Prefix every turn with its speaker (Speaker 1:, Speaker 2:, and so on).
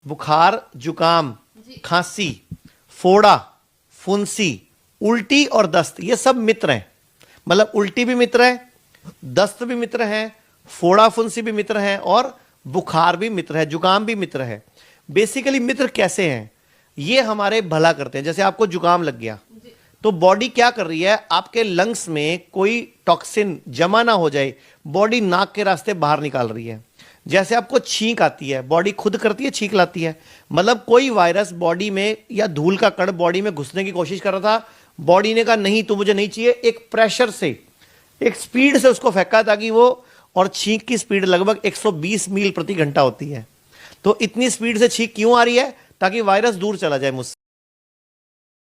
Speaker 1: बुखार, जुकाम, खांसी, फोड़ा, फुंसी, उल्टी और दस्त, ये सब मित्र हैं। मतलब उल्टी भी मित्र है, दस्त भी मित्र है, फोड़ा फुंसी भी मित्र है और बुखार भी मित्र है, जुकाम भी मित्र है। बेसिकली मित्र कैसे हैं? ये हमारे भला करते हैं। जैसे आपको जुकाम लग गया तो बॉडी क्या कर रही है, आपके लंग्स में कोई टॉक्सिन जमा ना हो जाए, बॉडी नाक के रास्ते बाहर निकाल रही है। जैसे आपको छींक आती है, बॉडी खुद करती है, छींक लाती है। मतलब कोई वायरस बॉडी में या धूल का कण बॉडी में घुसने की कोशिश कर रहा था, बॉडी ने कहा नहीं तू मुझे नहीं चाहिए, एक प्रेशर से, एक स्पीड से उसको फेंका ताकि वो, और छींक की स्पीड लगभग 120 मील प्रति घंटा होती है। तो इतनी स्पीड से छींक क्यों आ रही है? ताकि वायरस दूर चला जाए मुझसे।